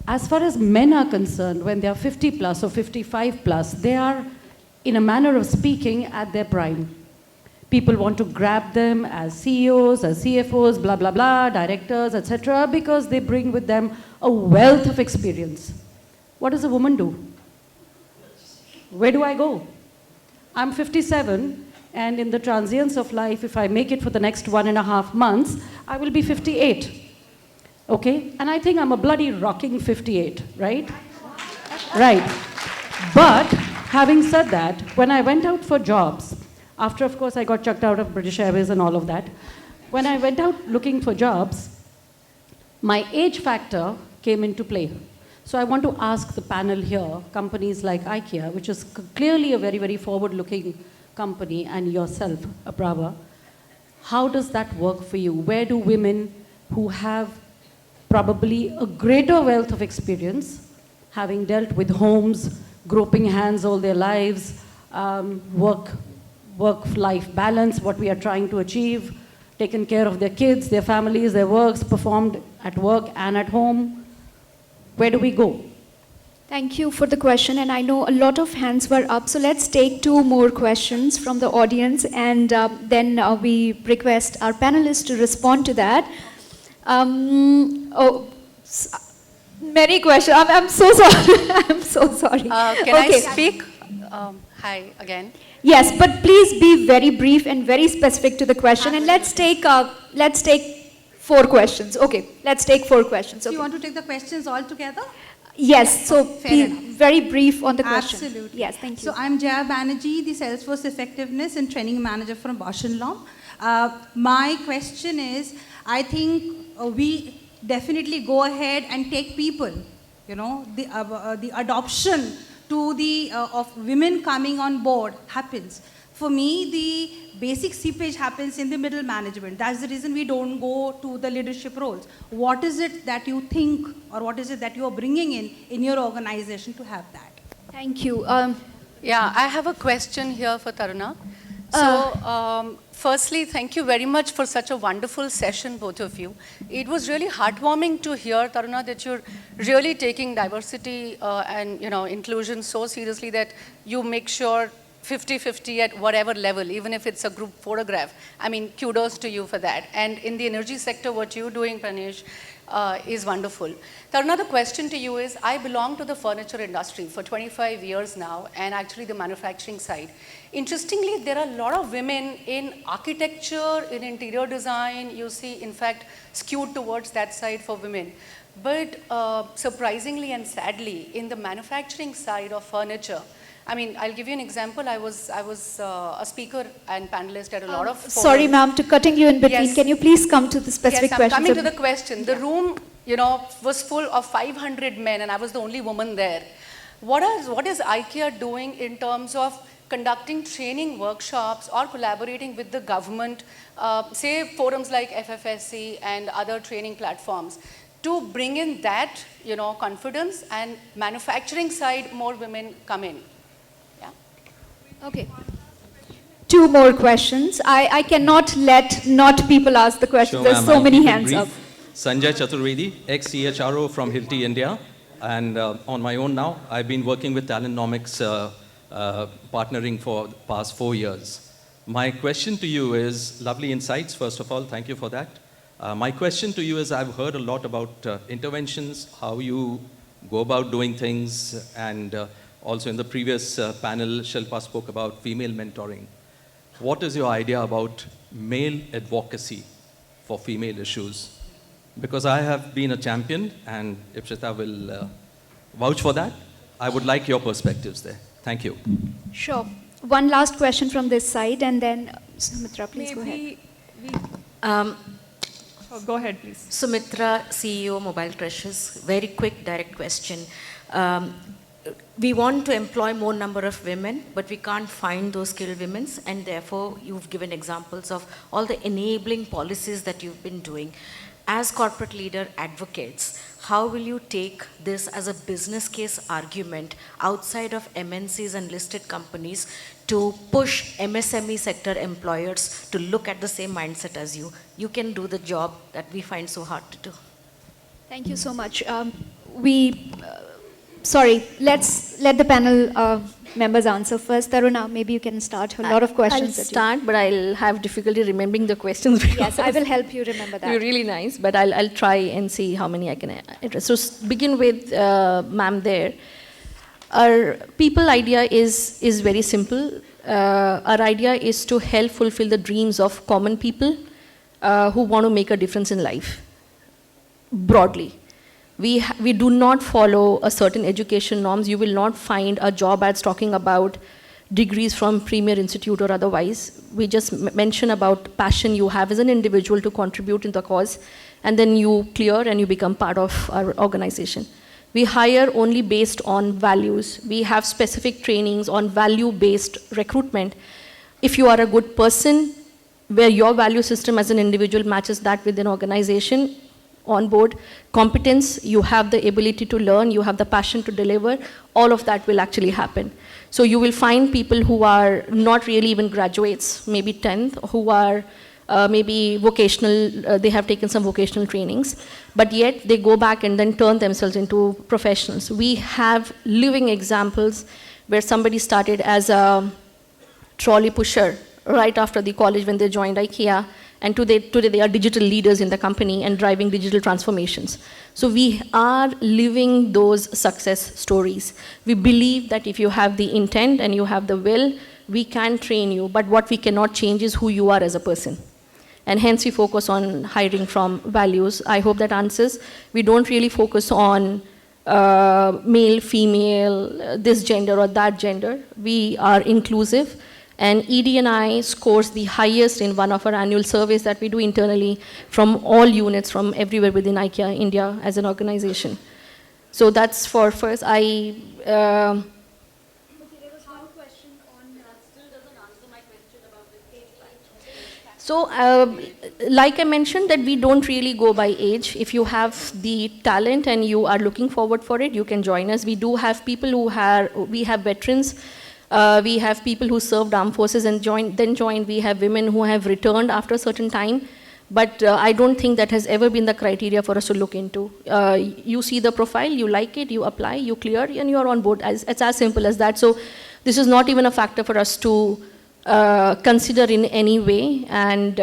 As far as men are concerned, when they are 50 plus or 55 plus, they are, in a manner of speaking, at their prime. People want to grab them as CEOs, as CFOs, blah, blah, blah, directors, etc., because they bring with them a wealth of experience. What does a woman do? Where do I go? I'm 57, and in the transience of life, if I make it for the next 1.5 months, I will be 58. Okay? And I think I'm a bloody rocking 58, right? Right. But having said that, when I went out for jobs, after, of course, I got chucked out of British Airways and all of that, when I went out looking for jobs, my age factor came into play. So I want to ask the panel here, companies like IKEA, which is clearly a very, very forward-looking company, and yourself, Aprava, How does that work for you? Where do women who have probably a greater wealth of experience, having dealt with homes, groping hands all their lives, work-life balance, what we are trying to achieve, taken care of their kids, their families, their works, performed at work and at home. Where do we go? Thank you for the question, and I know a lot of hands were up, so let's take 2 more questions from the audience, and then we request our panelists to respond to that. Many questions. I'm so sorry. I'm so sorry. Can I speak? Hi again. Yes, but please be very brief and very specific to the question, and let's take 4 questions. Okay, let's take 4 questions. So Okay. you want to take the questions all together? Yes, so Fair be enough. very brief on the question. Absolutely. Yes, thank you. So I'm Jaya Banerjee, the Salesforce Effectiveness and Training Manager from Bosch & Lomb. My question is, I think we definitely go ahead and take people, you know, the adoption to the of women coming on board happens. For me, the basic seepage happens in the middle management. That's the reason we don't go to the leadership roles. What is it that you think, or what is it that you are bringing in your organization to have that? Thank you. Yeah, I have a question here for Taruna. So, firstly, thank you very much for such a wonderful session, both of you. It was really heartwarming to hear, Taruna, that you're really taking diversity and inclusion so seriously that you make sure 50-50 at whatever level, even if it's a group photograph. I mean, kudos to you for that. And in the energy sector, what you're doing, Pranesh, is wonderful. Taruna, the question to you is, I belong to the furniture industry for 25 years now, and actually the manufacturing side. Interestingly, there are a lot of women in architecture, in interior design, you see, in fact, skewed towards that side for women. But surprisingly and sadly, in the manufacturing side of furniture, I mean, I'll give you an example. I was a speaker and panelist at a lot of forums. Sorry, ma'am, to cutting you in between. Yes. Can you please come to the specific yes, question? I'm coming to the question. The room, was full of 500 men, and I was the only woman there. What is IKEA doing in terms of conducting training workshops or collaborating with the government, say forums like FFSC and other training platforms, to bring in that, confidence, and manufacturing side, more women come in? Okay. 2 more questions. I cannot let not people ask the questions. Sure, There's ma'am, so many I'll keep it hands brief. up. Sanjay Chaturvedi, ex-CHRO from Hilti, India. And on my own now, I've been working with Talentnomics, partnering for the past 4 years. My question to you is, lovely insights, first of all, thank you for that. My question to you is, I've heard a lot about interventions, how you go about doing things, and also in the previous panel, Shilpa spoke about female mentoring. What is your idea about male advocacy for female issues? Because I have been a champion, and Ipshita will vouch for that. I would like your perspectives there. Thank you. Sure. One last question from this side, and then Sumitra, please go ahead. Go ahead, please. Sumitra, CEO, Mobile Crushes. Very quick, direct question. We want to employ more number of women, but we can't find those skilled women, and therefore you've given examples of all the enabling policies that you've been doing. As corporate leader advocates, how will you take this as a business case argument outside of MNCs and listed companies to push MSME sector employers to look at the same mindset as you? You can do the job that we find so hard to do. Thank you so much. Sorry, let's let the panel members answer first. Taruna, maybe you can start. A lot of questions. I'll start, but I'll have difficulty remembering the questions. Yes, I will help you remember that. You're really nice, but I'll try and see how many I can address. So begin with ma'am there. Our people idea is very simple. Our idea is to help fulfill the dreams of common people who want to make a difference in life, broadly. We do not follow a certain education norms. You will not find a job ads talking about degrees from premier institute or otherwise. We just mention about passion you have as an individual to contribute in the cause, and then you clear and you become part of our organization. We hire only based on values. We have specific trainings on value-based recruitment. If you are a good person, where your value system as an individual matches that with an organization on board, competence, you have the ability to learn, you have the passion to deliver, all of that will actually happen. So you will find people who are not really even graduates, maybe 10th, who are maybe vocational, they have taken some vocational trainings, but yet they go back and then turn themselves into professionals. We have living examples where somebody started as a trolley pusher right after the college when they joined IKEA, and today they are digital leaders in the company and driving digital transformations. So we are living those success stories. We believe that if you have the intent and you have the will, we can train you, but what we cannot change is who you are as a person. And hence we focus on hiring from values. I hope that answers. We don't really focus on male, female, this gender or that gender. We are inclusive. And ED&I scores the highest in one of our annual surveys that we do internally from all units from everywhere within IKEA India as an organization. So that's for first. Okay, there was one question on that still doesn't answer my question about the age line. So, like I mentioned, that we don't really go by age. If you have the talent and you are looking forward for it, you can join us. We do have people we have veterans. We have people who served armed forces and then joined. We have women who have returned after a certain time. But I don't think that has ever been the criteria for us to look into. You see the profile, you like it, you apply, you clear, and you're on board. It's as simple as that. So this is not even a factor for us to consider in any way. And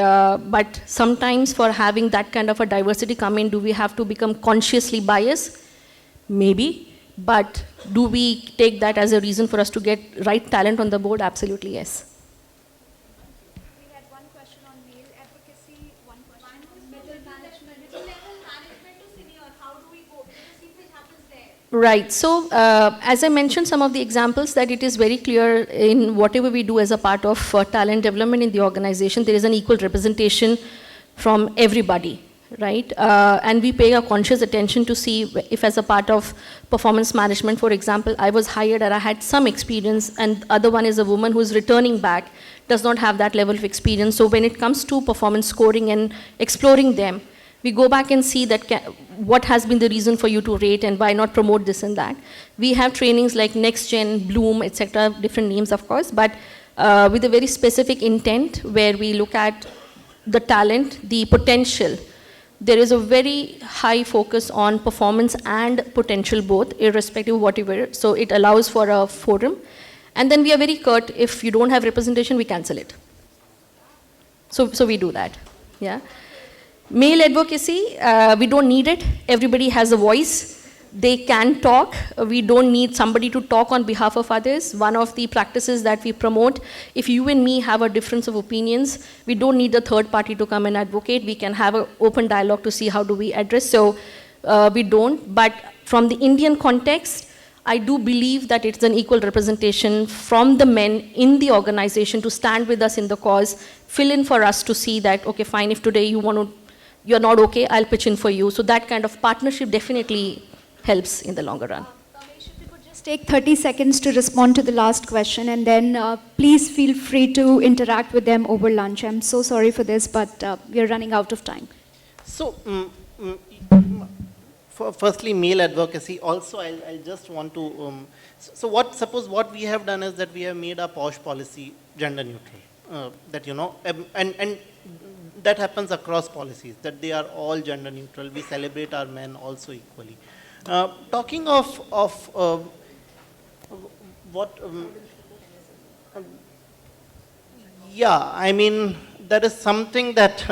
but sometimes for having that kind of a diversity come in, do we have to become consciously biased? Maybe. But do we take that as a reason for us to get right talent on the board? Absolutely, yes. We had one question on male advocacy, one question on middle management. Middle level management to senior, how do we go? Because the seepage happens there. Right. So, as I mentioned, some of the examples that it is very clear in whatever we do as a part of talent development in the organization, there is an equal representation from everybody. Right? And we pay a conscious attention to see if as a part of performance management, for example, I was hired and I had some experience, and the other one is a woman who is returning back, does not have that level of experience. So when it comes to performance scoring and exploring them, we go back and see that what has been the reason for you to rate and why not promote this and that. We have trainings like Next Gen, Bloom, etc., different names of course, but with a very specific intent where we look at the talent, the potential. There is a very high focus on performance and potential both, irrespective of whatever. So it allows for a forum. And then we are very curt, if you don't have representation, we cancel it. So we do that, yeah. Male advocacy, we don't need it. Everybody has a voice. They can talk. We don't need somebody to talk on behalf of others. One of the practices that we promote, if you and me have a difference of opinions, we don't need the third party to come and advocate. We can have an open dialogue to see how do we address. So we don't. But from the Indian context, I do believe that it's an equal representation from the men in the organization to stand with us in the cause, fill in for us to see that, okay, fine, if today you're not okay, I'll pitch in for you. So that kind of partnership definitely helps in the longer run. Kamesh, if you could just take 30 seconds to respond to the last question, and then please feel free to interact with them over lunch. I'm so sorry for this, but we're running out of time. So, firstly, male advocacy. Also, I'll just want to. Suppose what we have done is that we have made our POSH policy gender neutral. That and that happens across policies. That they are all gender neutral. We celebrate our men also equally. Talking of what, yeah, I mean, that is something that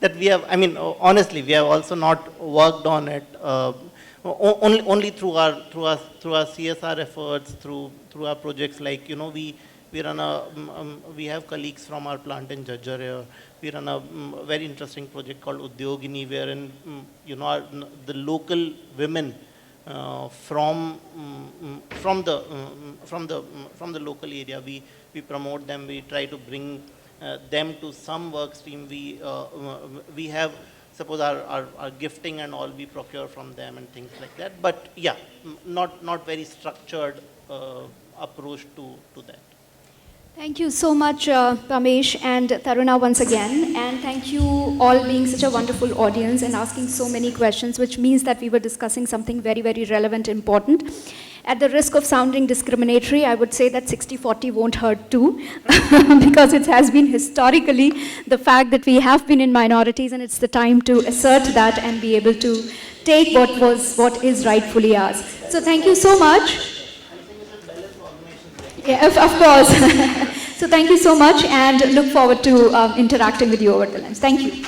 that we have, I mean, honestly, we have also not worked on it, only through our CSR efforts, through our projects like, we run we have colleagues from our plant in Jajjar here. We run a very interesting project called Udyogini, wherein the local women from the local area, we promote them. We try to bring them to some work stream. We have, suppose our gifting and all, we procure from them and things like that. But yeah, not very structured approach to that. Thank you so much, Ramesh and Taruna once again. And thank you all being such a wonderful audience and asking so many questions, which means that we were discussing something very, very relevant, important. At the risk of sounding discriminatory, I would say that 60-40 won't hurt too, because it has been historically the fact that we have been in minorities, and it's the time to assert that and be able to take what is rightfully ours. So thank you so much. Yeah, of course. So thank you so much, and look forward to interacting with you over the lunch. Thank you.